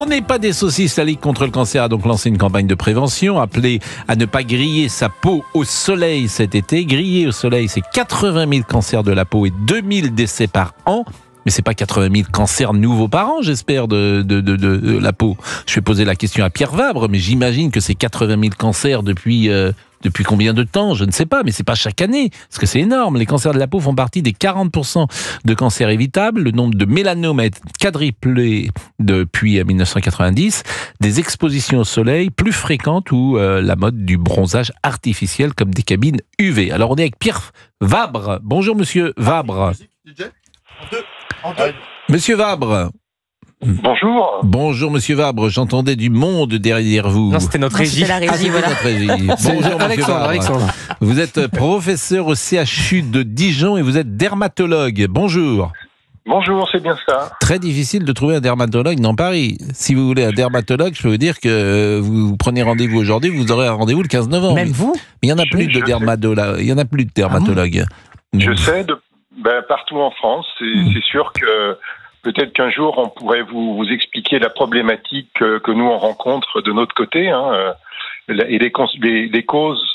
On n'est pas des saucisses, la Ligue contre le cancer a donc lancé une campagne de prévention appelée à ne pas griller sa peau au soleil cet été. Griller au soleil, c'est 80 000 cancers de la peau et 2 000 décès par an. Mais c'est pas 80 000 cancers nouveaux par an, j'espère, de la peau. Je vais poser la question à Pierre Vabre, mais j'imagine que c'est 80 000 cancers depuis combien de temps? Je ne sais pas, mais c'est pas chaque année, parce que c'est énorme. Les cancers de la peau font partie des 40% de cancers évitables. Le nombre de mélanomes a quadruplé depuis 1990. Des expositions au soleil plus fréquentes ou la mode du bronzage artificiel comme des cabines UV. Alors on est avec Pierre Vabre. Bonjour Monsieur Vabre. Monsieur Vabre. Bonjour. Bonjour Monsieur Vabre, j'entendais du monde derrière vous. Non, c'était notre régie. C'était la régie, voilà. Notre régie. Bonjour Monsieur Vabre. Alexandre. Vous êtes professeur au CHU de Dijon et vous êtes dermatologue. Bonjour. Bonjour, c'est bien ça. Très difficile de trouver un dermatologue dans Paris. Si vous voulez un dermatologue, je peux vous dire que vous prenez rendez-vous aujourd'hui, vous aurez un rendez-vous le 15 novembre. Même vous? Mais il n'y en a plus de dermatologues. Il y en a plus de dermatologues. Je sais, partout en France, c'est sûr que peut-être qu'un jour on pourrait vous expliquer la problématique que nous on rencontre de notre côté, et les causes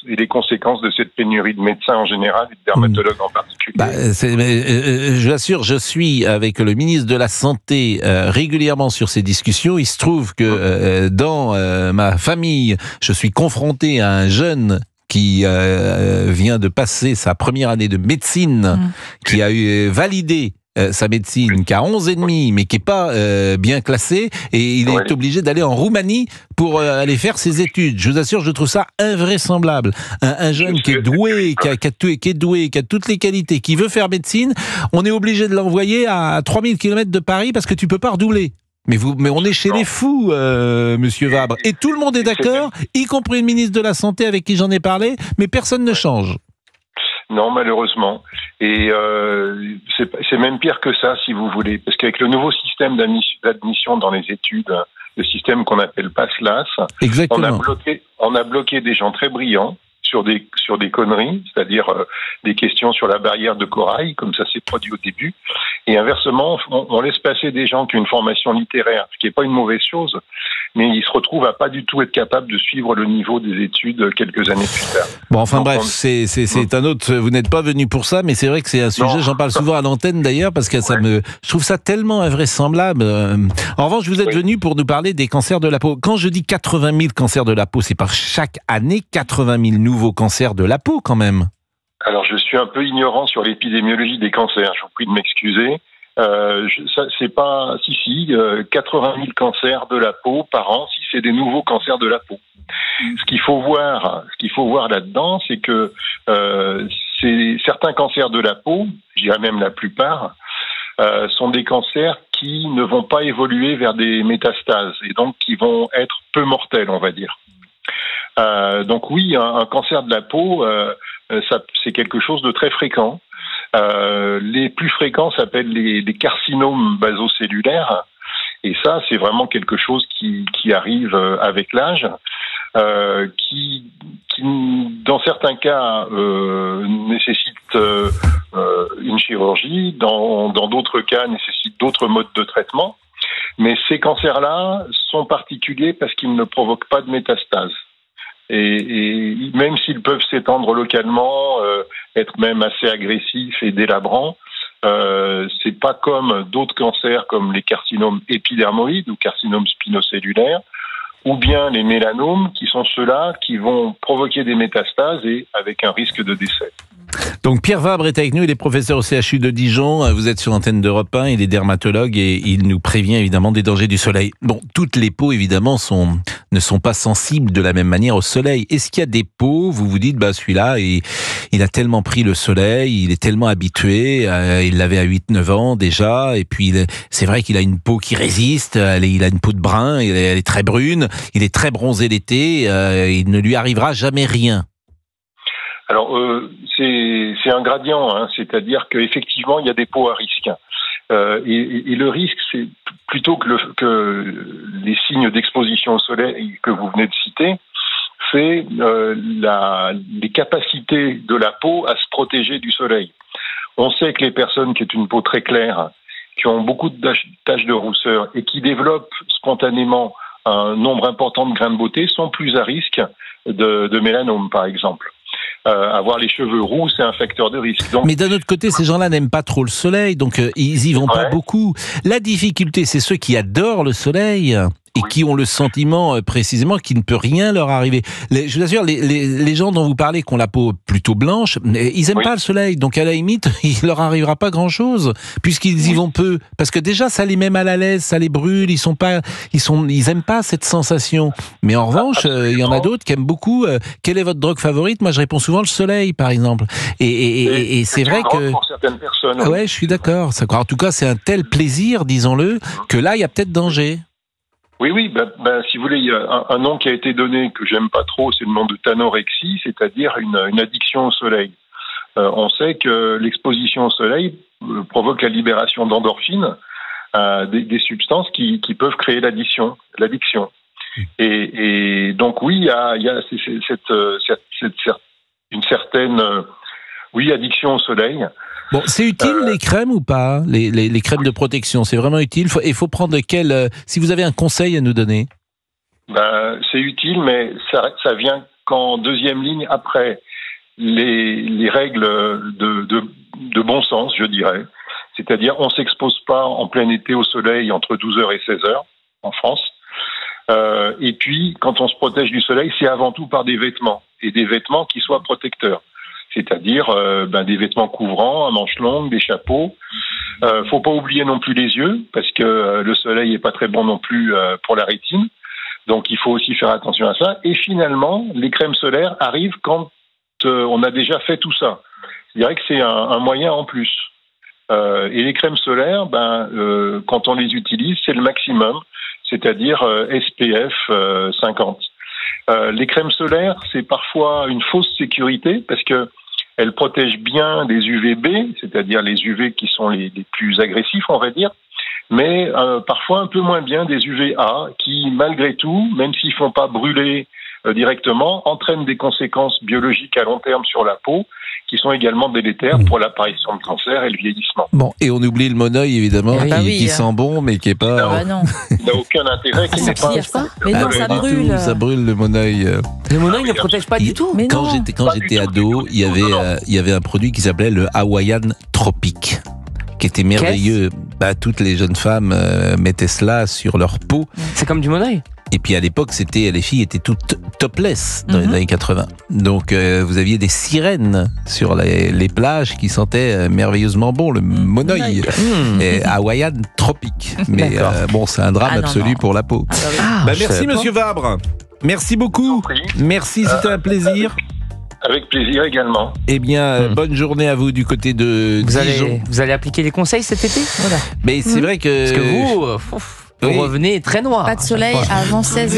et les conséquences de cette pénurie de médecins en général et de dermatologues en particulier. Je vous assure, je suis avec le ministre de la Santé régulièrement sur ces discussions. Il se trouve que dans ma famille, je suis confronté à un jeune qui vient de passer sa première année de médecine, qui a eu validé sa médecine, qui a 11 et demi, mais qui est pas bien classé, et il est obligé d'aller en Roumanie pour aller faire ses études. Je vous assure, je trouve ça invraisemblable. Un jeune qui est doué, qui a toutes les qualités, qui veut faire médecine, on est obligé de l'envoyer à 3000 km de Paris parce que tu peux pas redoubler. Mais on est chez les fous, Monsieur Vabre. Et tout le monde est d'accord, y compris le ministre de la Santé avec qui j'en ai parlé, mais personne ne change. Non, malheureusement. Et c'est même pire que ça, si vous voulez. Parce qu'avec le nouveau système d'admission dans les études, le système qu'on appelle PASSLAS, on a bloqué des gens très brillants sur des conneries, c'est-à-dire des questions sur la barrière de corail, comme ça s'est produit au début. Et inversement, on laisse passer des gens qui ont une formation littéraire, ce qui n'est pas une mauvaise chose, mais ils se retrouvent à pas du tout être capables de suivre le niveau des études quelques années plus tard. Bon, enfin bref, c'est un autre. Vous n'êtes pas venu pour ça, mais c'est vrai que c'est un sujet. J'en parle souvent à l'antenne d'ailleurs parce que je trouve ça tellement invraisemblable. En revanche, vous êtes venu pour nous parler des cancers de la peau. Quand je dis 80 000 cancers de la peau, c'est par chaque année 80 000 nouveaux cancers de la peau quand même. Alors, je suis un peu ignorant sur l'épidémiologie des cancers. Je vous prie de m'excuser. C'est pas 80 000 cancers de la peau par an, si c'est des nouveaux cancers de la peau. Ce qu'il faut voir là-dedans, c'est que certains cancers de la peau, je dirais même la plupart, sont des cancers qui ne vont pas évoluer vers des métastases et donc qui vont être peu mortels, on va dire. Donc oui, un cancer de la peau, c'est quelque chose de très fréquent. Les plus fréquents s'appellent les carcinomes basocellulaires, et ça, c'est vraiment quelque chose qui arrive avec l'âge, qui dans certains cas nécessite une chirurgie, dans d'autres cas nécessite d'autres modes de traitement. Mais ces cancers-là sont particuliers parce qu'ils ne provoquent pas de métastase. Et même s'ils peuvent s'étendre localement, être même assez agressifs et délabrants, c'est pas comme d'autres cancers comme les carcinomes épidermoïdes ou carcinomes spinocellulaires, ou bien les mélanomes, qui sont ceux-là qui vont provoquer des métastases et avec un risque de décès. Donc Pierre Vabre est avec nous, il est professeur au CHU de Dijon, vous êtes sur l'antenne d'Europe 1, il est dermatologue et il nous prévient évidemment des dangers du soleil. Bon, toutes les peaux évidemment ne sont pas sensibles de la même manière au soleil. Est-ce qu'il y a des peaux, vous vous dites, celui-là, il a tellement pris le soleil, il est tellement habitué, il l'avait à 8-9 ans déjà, et puis c'est vrai qu'il a une peau qui résiste, il a une peau de brun, elle est très brune, il est très bronzé l'été, il ne lui arrivera jamais rien. Alors, c'est un gradient, c'est-à-dire qu'effectivement, il y a des peaux à risque. Et le risque, c'est plutôt que les signes d'exposition au soleil que vous venez de citer, c'est les capacités de la peau à se protéger du soleil. On sait que les personnes qui ont une peau très claire, qui ont beaucoup de taches de rousseur et qui développent spontanément un nombre important de grains de beauté sont plus à risque de mélanome, par exemple. Avoir les cheveux roux, c'est un facteur de risque. Donc, mais d'un autre côté, ces gens-là n'aiment pas trop le soleil, donc ils y vont pas beaucoup. La difficulté, c'est ceux qui adorent le soleil et qui ont le sentiment précisément qu'il ne peut rien leur arriver. Je vous assure, les gens dont vous parlez, qui ont la peau plutôt blanche, ils aiment pas le soleil, donc à la limite, il leur arrivera pas grand-chose, puisqu'ils y vont peu. Parce que déjà, ça les met mal à l'aise, ça les brûle, ils aiment pas cette sensation. Mais en revanche, il y en a d'autres qui aiment beaucoup. Quelle est votre drogue favorite? Moi, je réponds souvent le soleil, par exemple. Et c'est vrai que... pour certaines personnes. Ouais, je suis d'accord. En tout cas, c'est un tel plaisir, disons-le, que là, il y a peut-être danger. Oui, si vous voulez, il y a un nom qui a été donné que j'aime pas trop, c'est le nom de tanorexie, c'est-à-dire une addiction au soleil. On sait que l'exposition au soleil provoque la libération d'endorphines, des substances qui peuvent créer l'addiction. Et donc oui, il y a une certaine addiction au soleil. Bon, c'est utile les crèmes ou pas, les crèmes de protection, c'est vraiment utile. Il faut prendre si vous avez un conseil à nous donner. C'est utile, mais ça vient qu'en deuxième ligne après les règles de bon sens, je dirais. C'est-à-dire, on s'expose pas en plein été au soleil entre 12h et 16h en France. Et puis, quand on se protège du soleil, c'est avant tout par des vêtements, et des vêtements qui soient protecteurs. C'est-à-dire des vêtements couvrants, à manches longues, des chapeaux. Faut pas oublier non plus les yeux, parce que le soleil est pas très bon non plus pour la rétine. Donc il faut aussi faire attention à ça. Et finalement, les crèmes solaires arrivent quand on a déjà fait tout ça. Je dirais que c'est un moyen en plus. Et les crèmes solaires, quand on les utilise, c'est le maximum, c'est-à-dire SPF 50. Les crèmes solaires, c'est parfois une fausse sécurité parce que elles protègent bien des UVB, c'est-à-dire les UV qui sont les plus agressifs, on va dire, mais parfois un peu moins bien des UVA qui, malgré tout, même s'ils ne font pas brûler directement, entraînent des conséquences biologiques à long terme sur la peau qui sont également délétères pour l'apparition de cancer et le vieillissement. Bon, et on oublie le monoeil, évidemment, qui sent bon, mais qui n'est pas... non. Il n'a aucun intérêt. Mais non, ça brûle. Ça brûle, le monoeil. Le monoeil ne protège pas du tout. Quand j'étais ado, il y avait un produit qui s'appelait le Hawaiian Tropic, qui était merveilleux. Toutes les jeunes femmes mettaient cela sur leur peau. C'est comme du monoeil. Et puis à l'époque, les filles étaient toutes topless dans les années 80. Donc vous aviez des sirènes sur les plages qui sentaient merveilleusement bon, le monoeil. Et Hawaiian Tropic. Mais c'est un drame absolu pour la peau. Merci Monsieur Vabre. Merci beaucoup. Merci, c'était un plaisir. Avec plaisir également. Eh bien, bonne journée à vous du côté de Dijon. Vous allez appliquer les conseils cet été? Mais c'est vrai que... Parce que vous revenez très noir. Pas de soleil avant 16h.